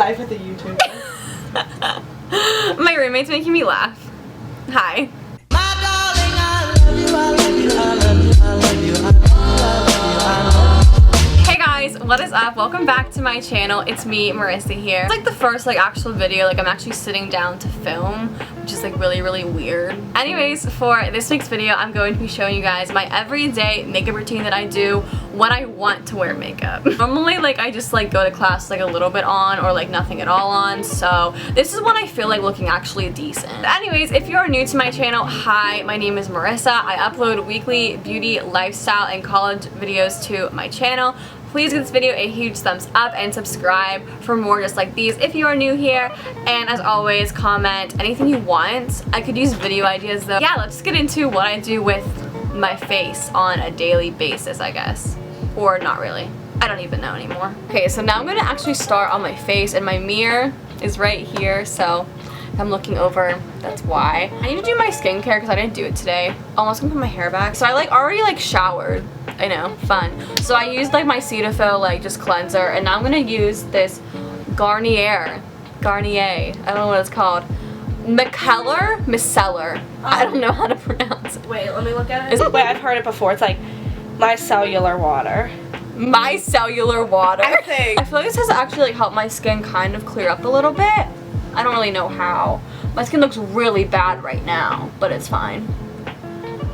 life with a YouTuber. My roommate's making me laugh. Hi. My darling, I love you, I love you, I love you, I love you, I love you, I love you. Hey guys, what is up? Welcome back to my channel. It's me, Marisa here. It's like the first actual video I'm actually sitting down to film, which is really weird. Anyways, for this week's video, I'm going to be showing you guys my everyday makeup routine that I do when I want to wear makeup. Normally I just go to class a little bit on or nothing at all on, so this is when I feel looking actually decent. Anyways, if you are new to my channel, hi, my name is Marisa. I upload weekly beauty, lifestyle, and college videos to my channel. Please give this video a huge thumbs up and subscribe for more just like these if you are new here. And as always, comment anything you want. I could use video ideas though. Yeah, let's get into what I do with my face on a daily basis, I guess. Or not really. I don't even know anymore. Okay, so now I'm gonna actually start on my face, and my mirror is right here, so if I'm looking over, that's why. I need to do my skincare because I didn't do it today. Almost gonna put my hair back. So I already showered. I know, fun. So I used my Cetaphil just cleanser, and now I'm gonna use this Garnier, I don't know what it's called. Micellar. I don't know how to pronounce it. Wait, let me look at it. Wait, I've heard it before. It's micellar water. Micellar water. I think. I feel this has actually helped my skin kind of clear up a little bit. I don't really know how. My skin looks really bad right now, but it's fine.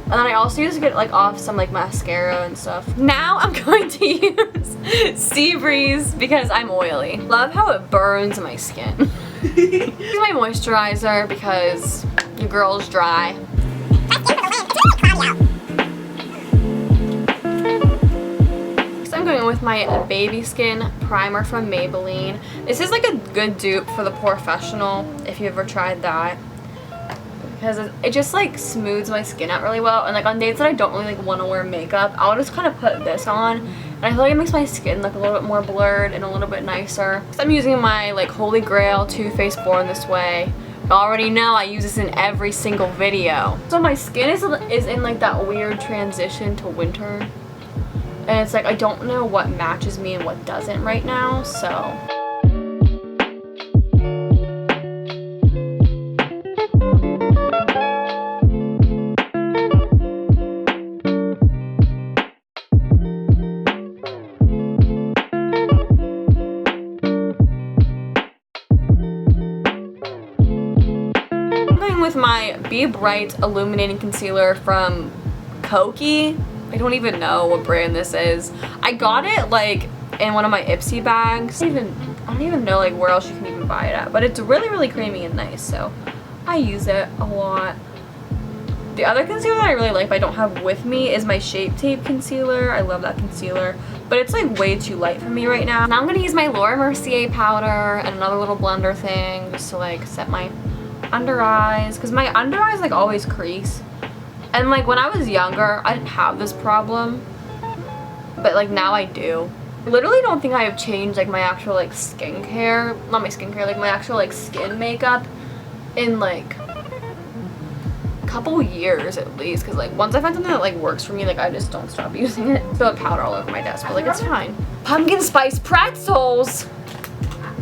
And then I also used to get off some mascara and stuff. Now I'm going to use Sea Breeze because I'm oily. Love how it burns my skin. Here's my moisturizer because your girl's dry. I'm going with my Baby Skin primer from Maybelline. This is a good dupe for the professional if you ever tried that, because it just smooths my skin out really well. And on days that I don't really want to wear makeup, I'll just kind of put this on, and I feel it makes my skin look a little bit more blurred and a little bit nicer. So I'm using my Holy Grail Too Faced Born This Way. You already know I use this in every single video. So my skin is in that weird transition to winter. And it's I don't know what matches me and what doesn't right now, so. I'm going with my Be Bright Illuminating Concealer from Koki. I don't even know what brand this is. I got it in one of my Ipsy bags. I don't even know where else you can even buy it at, but it's really creamy and nice, so I use it a lot. The other concealer that I really like but I don't have with me is my Shape Tape concealer. I love that concealer, but it's way too light for me right now. Now I'm gonna use my Laura Mercier powder and another little blender thing just to set my under eyes, because my under eyes always crease. And when I was younger, I didn't have this problem, but now I do. I literally don't think I have changed my actual skincare, not my skincare, my actual skin makeup in a couple years at least, because once I find something that works for me, I just don't stop using it. I feel powder all over my desk, but it's fine. Pumpkin spice pretzels.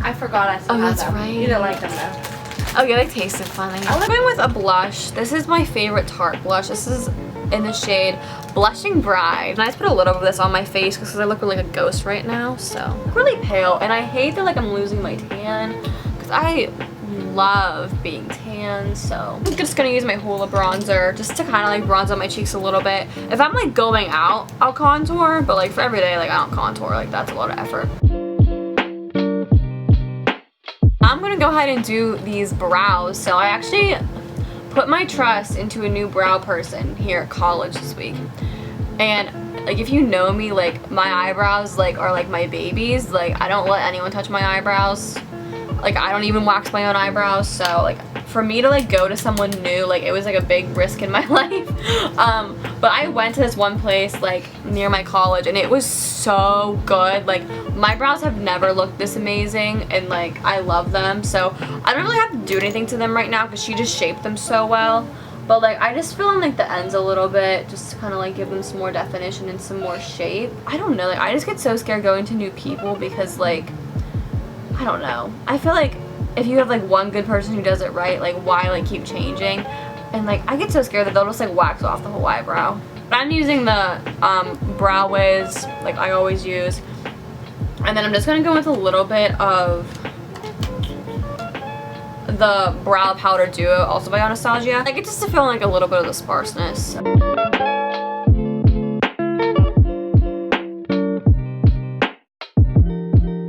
I forgot I still had them. That's right. You didn't like them though. Oh yeah, they tasted funny. I'm going with a blush. This is my favorite Tarte blush. This is in the shade Blushing Bride. And I just put a little of this on my face because I look like a ghost right now, so. I look really pale, and I hate that I'm losing my tan because I love being tan, so. I'm just gonna use my Hoola bronzer just to kind of bronze out my cheeks a little bit. If I'm going out, I'll contour, but for every day, I don't contour. That's a lot of effort. I'm gonna go ahead and do these brows. So I actually put my trust into a new brow person here at college this week. And if you know me, my eyebrows are my babies. I don't let anyone touch my eyebrows. I don't even wax my own eyebrows. So for me to go to someone new, it was a big risk in my life. But I went to this one place near my college, and it was so good. My brows have never looked this amazing, and I love them. So I don't really have to do anything to them right now because she just shaped them so well. But I just fill in the ends a little bit just to kind of give them some more definition and some more shape. I don't know, I just get so scared going to new people because I I don't know. I feel like if you have like one good person who does it right, like why like keep changing? And like I get so scared that they'll just like wax off the whole eyebrow. But I'm using the Brow Wiz, like I always use. And then I'm just gonna go with a little bit of the Brow Powder Duo, also by Anastasia. Like, it's just to fill in like a little bit of the sparseness.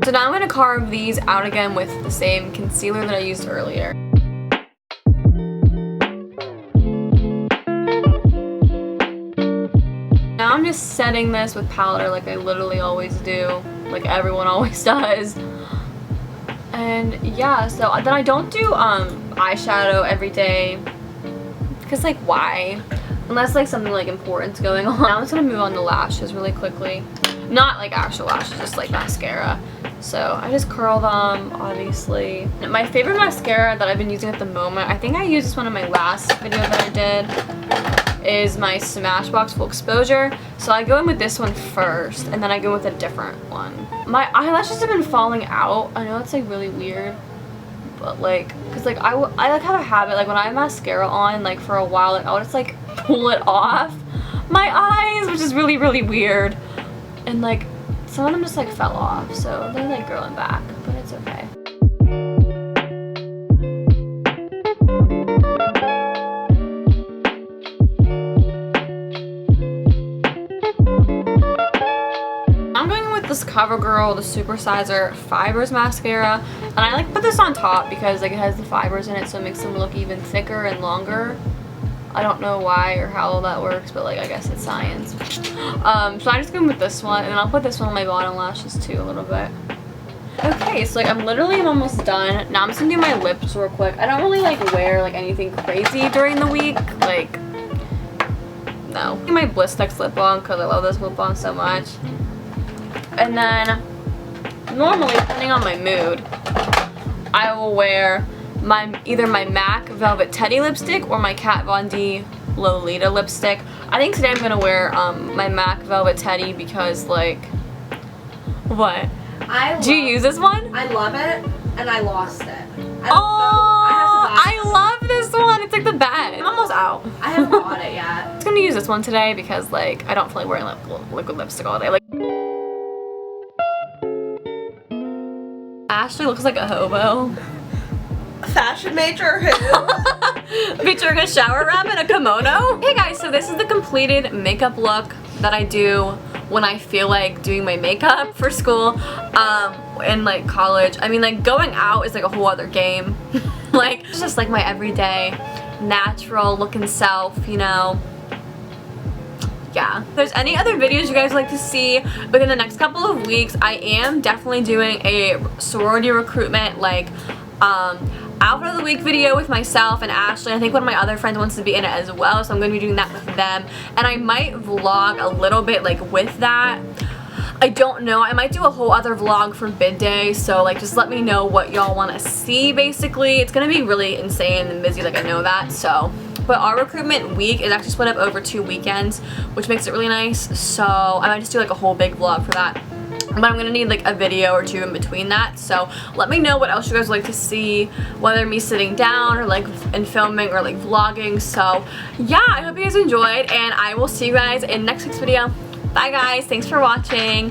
So now I'm gonna carve these out again with the same concealer that I used earlier. Now I'm just setting this with powder like I literally always do, like everyone always does. And yeah, so then I don't do eyeshadow every day, because like why? Unless like something like important's going on. Now I'm just gonna move on to lashes really quickly. Not like actual lashes, just like mascara. So I just curl them, obviously. My favorite mascara that I've been using at the moment, I think I used this one in my last video that I did, is my Smashbox Full Exposure. So I go in with this one first, and then I go with a different one. My eyelashes have been falling out. I know it's like really weird, but like, cause like I like have a habit, like when I have mascara on, like for a while, like I'll just like pull it off my eyes, which is really, really weird. And like some of them just like fell off, so they're like growing back, but it's okay. I'm going with this CoverGirl, the Supersizer Fibers mascara, and I like put this on top because like it has the fibers in it, so it makes them look even thicker and longer. I don't know why or how that works, but like I guess it's science. So I'm just going with this one, and then I'll put this one on my bottom lashes too a little bit. Okay, so like I'm almost done. Now I'm just gonna do my lips real quick. I don't really like wear like anything crazy during the week, like no. My Blistex lip balm because I love this lip balm so much. And then normally, depending on my mood, I will wear either my MAC Velvet Teddy lipstick or my Kat Von D Lolita lipstick. I think today I'm gonna wear my MAC Velvet Teddy because like, what? Do you use this one? I love it, and I lost it. I love this one. It's like the best. I'm almost out. I haven't bought it yet. I'm just gonna use this one today because like I don't feel like wearing liquid lipstick all day. Like, Ashley looks like a hobo. Fashion major who? Featuring a shower wrap and a kimono. Hey guys, so this is the completed makeup look that I do when I feel like doing my makeup for school in like college. I mean, like going out is like a whole other game. Like it's just like my everyday natural looking self, you know. Yeah. If there's any other videos you guys would like to see within the next couple of weeks, I am definitely doing a sorority recruitment like outfit of the week video with myself and Ashley. I think one of my other friends wants to be in it as well, so I'm going to be doing that with them. And I might vlog a little bit like with that. I don't know. I might do a whole other vlog for bid day, so like just let me know what y'all want to see basically. It's going to be really insane and busy, like I know that, so. But our recruitment week is actually split up over 2 weekends, which makes it really nice, so I might just do like a whole big vlog for that. But I'm gonna need like a video or two in between that, so let me know what else you guys would like to see, whether me sitting down or like and filming or like vlogging. So yeah, I hope you guys enjoyed, and I will see you guys in next week's video. Bye guys, thanks for watching.